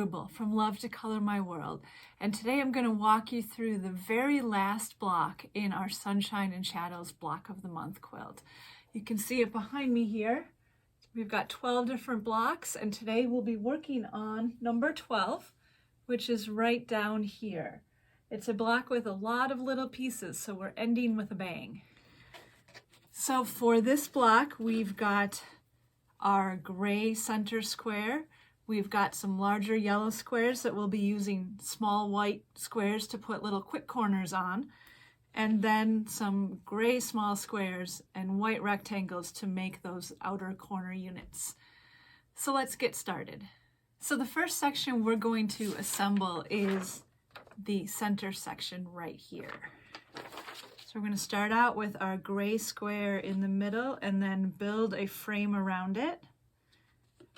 Ruble from Love to Color My World, and today I'm going to walk you through the very last block in our Sunshine and Shadows Block of the Month quilt. You can see it behind me here. We've got 12 different blocks, and today we'll be working on number 12, which is right down here. It's a block with a lot of little pieces, so we're ending with a bang. So for this block, we've got our gray center square. We've got some larger yellow squares that we'll be using small white squares to put little quick corners on, and then some gray small squares and white rectangles to make those outer corner units. So let's get started. So the first section we're going to assemble is the center section right here. So we're going to start out with our gray square in the middle and then build a frame around it.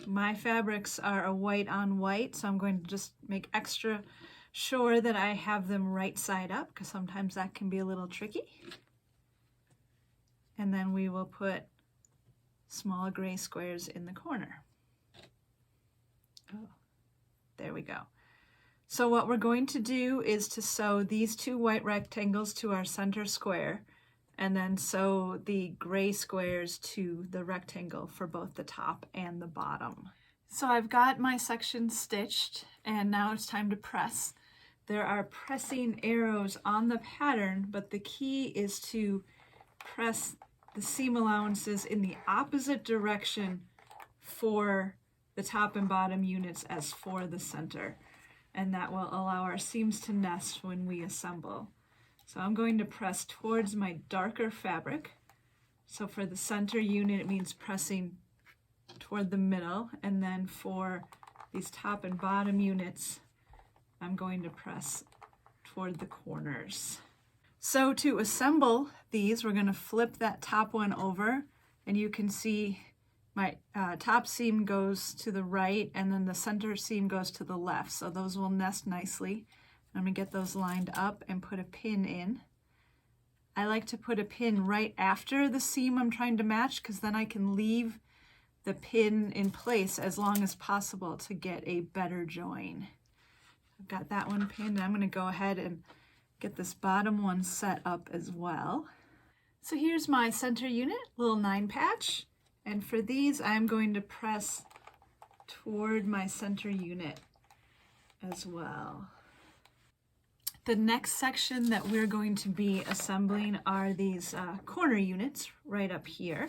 My fabrics are a white on white, so I'm going to just make extra sure that I have them right side up, because sometimes that can be a little tricky. And then we will put small gray squares in the corner. Oh, there we go. So what we're going to do is to sew these two white rectangles to our center square, and then sew the gray squares to the rectangle for both the top and the bottom. So I've got my section stitched, and now it's time to press. There are pressing arrows on the pattern, but the key is to press the seam allowances in the opposite direction for the top and bottom units as for the center, and that will allow our seams to nest when we assemble. So I'm going to press towards my darker fabric. So for the center unit, it means pressing toward the middle, and then for these top and bottom units, I'm going to press toward the corners. So to assemble these, we're going to flip that top one over, and you can see my top seam goes to the right, and then the center seam goes to the left. So those will nest nicely. I'm going to get those lined up and put a pin in. I like to put a pin right after the seam I'm trying to match, because then I can leave the pin in place as long as possible to get a better join. I've got that one pinned. I'm going to go ahead and get this bottom one set up as well. So here's my center unit, little 9 patch, and for these I'm going to press toward my center unit as well. The next section that we're going to be assembling are these corner units right up here.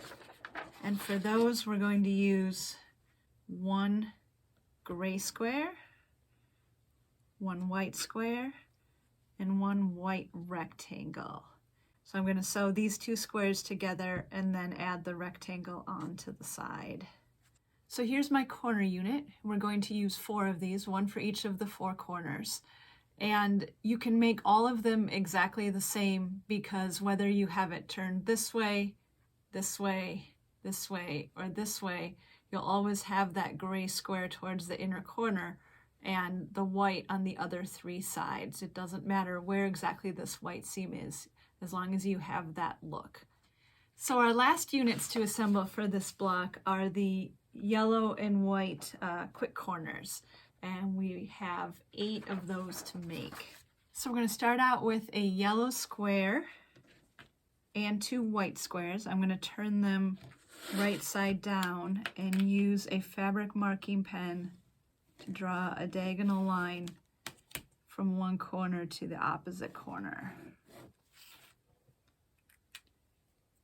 And for those, we're going to use one gray square, one white square, and one white rectangle. So I'm going to sew these two squares together and then add the rectangle onto the side. So here's my corner unit. We're going to use 4 of these, one for each of the 4 corners. And you can make all of them exactly the same, because whether you have it turned this way, this way, this way, or this way, you'll always have that gray square towards the inner corner and the white on the other 3 sides. It doesn't matter where exactly this white seam is, as long as you have that look. So our last units to assemble for this block are the yellow and white quick corners. And we have 8 of those to make. So we're going to start out with a yellow square and 2 white squares. I'm going to turn them right side down and use a fabric marking pen to draw a diagonal line from one corner to the opposite corner.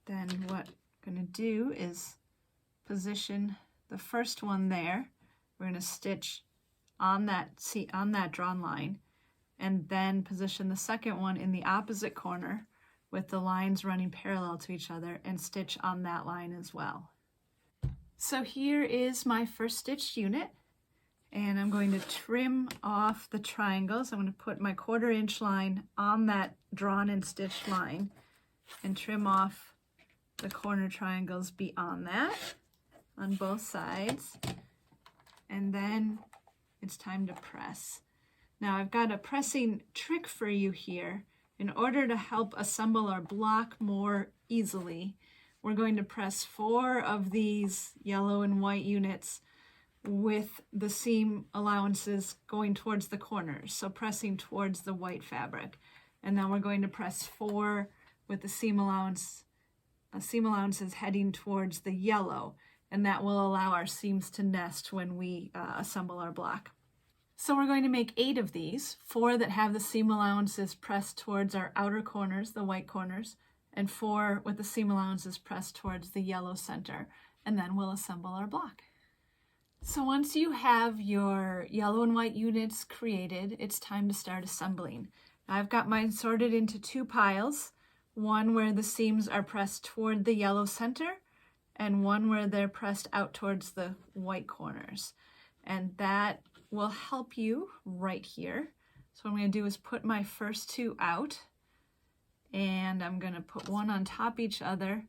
Then what I'm going to do is position the first one there. We're going to stitch on that drawn line, and then position the second one in the opposite corner with the lines running parallel to each other, and stitch on that line as well. So here is my first stitched unit, and I'm going to trim off the triangles. I'm going to put my 1/4 inch line on that drawn and stitched line and trim off the corner triangles beyond that on both sides, and then it's time to press. Now I've got a pressing trick for you here. In order to help assemble our block more easily, we're going to press 4 of these yellow and white units with the seam allowances going towards the corners, so pressing towards the white fabric. And then we're going to press 4 with the seam allowances heading towards the yellow, and that will allow our seams to nest when we assemble our block. So we're going to make 8 of these, 4 that have the seam allowances pressed towards our outer corners, the white corners, and 4 with the seam allowances pressed towards the yellow center, and then we'll assemble our block. So once you have your yellow and white units created, it's time to start assembling. I've got mine sorted into 2 piles, one where the seams are pressed toward the yellow center and one where they're pressed out towards the white corners. And that will help you right here. So what I'm going to do is put my first 2 out, and I'm going to put one on top each other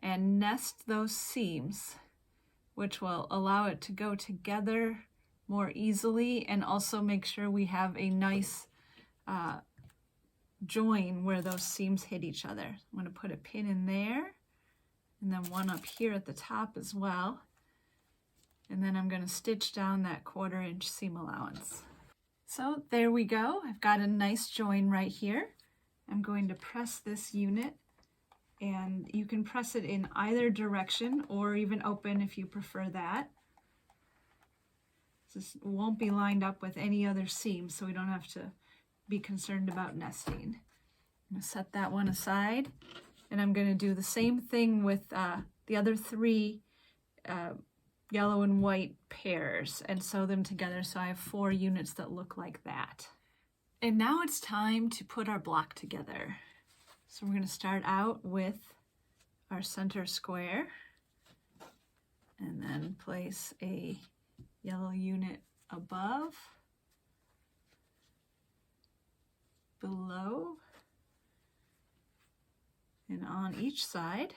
and nest those seams, which will allow it to go together more easily and also make sure we have a nice join where those seams hit each other. I'm going to put a pin in there and then one up here at the top as well. And then I'm going to stitch down that 1/4 inch seam allowance. So there we go. I've got a nice join right here. I'm going to press this unit, and you can press it in either direction or even open if you prefer that. This won't be lined up with any other seams, so we don't have to be concerned about nesting. I'm going to set that one aside, and I'm going to do the same thing with the other 3 yellow and white pairs and sew them together so I have 4 units that look like that. And now it's time to put our block together. So we're going to start out with our center square and then place a yellow unit above, below, and on each side.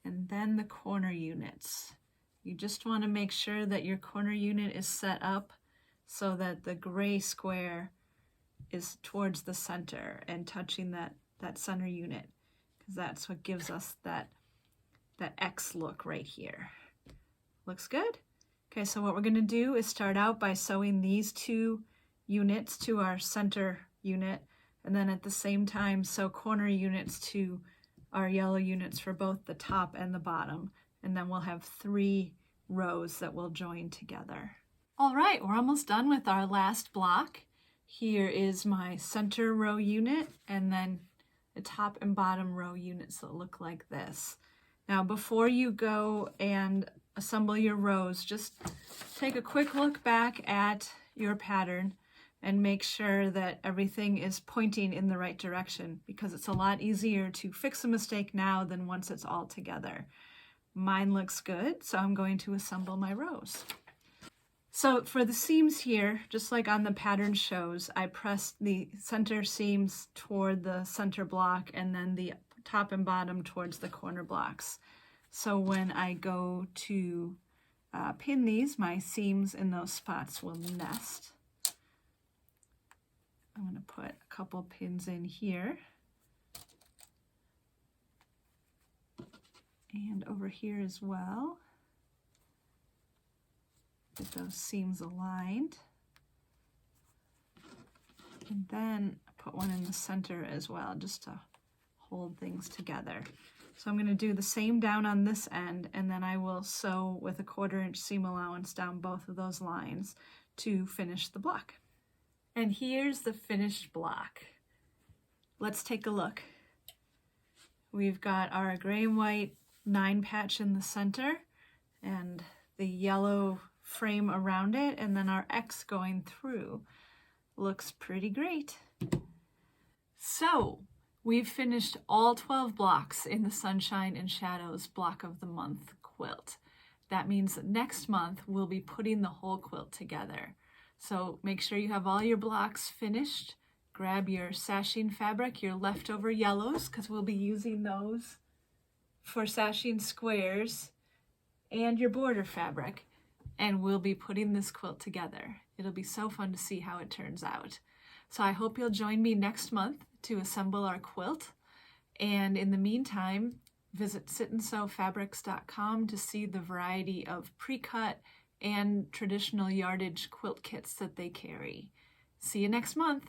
And then the corner units. You just want to make sure that your corner unit is set up so that the gray square is towards the center and touching that center unit, because that's what gives us that X look right here. Looks good? Okay, so what we're going to do is start out by sewing these 2 units to our center unit, and then at the same time sew corner units to our yellow units for both the top and the bottom, and then we'll have 3 rows that will join together. All right, we're almost done with our last block. Here is my center row unit, and then the top and bottom row units that look like this. Now, before you go and assemble your rows, just take a quick look back at your pattern and make sure that everything is pointing in the right direction, because it's a lot easier to fix a mistake now than once it's all together. Mine looks good, so I'm going to assemble my rows. So for the seams here, just like on the pattern shows, I pressed the center seams toward the center block and then the top and bottom towards the corner blocks. So when I go to pin these, my seams in those spots will nest. I'm going to put a couple pins in here and over here as well. Get those seams aligned. And then put one in the center as well, just to hold things together. So I'm going to do the same down on this end, and then I will sew with a 1/4 inch seam allowance down both of those lines to finish the block. And here's the finished block. Let's take a look. We've got our gray and white 9 patch in the center and the yellow frame around it, and then our X going through. Looks pretty great. So we've finished all 12 blocks in the Sunshine and Shadows Block of the Month quilt. That means that next month we'll be putting the whole quilt together. So make sure you have all your blocks finished. Grab your sashing fabric, your leftover yellows, because we'll be using those for sashing squares, and your border fabric, and we'll be putting this quilt together. It'll be so fun to see how it turns out. So I hope you'll join me next month to assemble our quilt. And in the meantime, Visit sitandsewfabrics.com to see the variety of pre-cut and traditional yardage quilt kits that they carry. See you next month.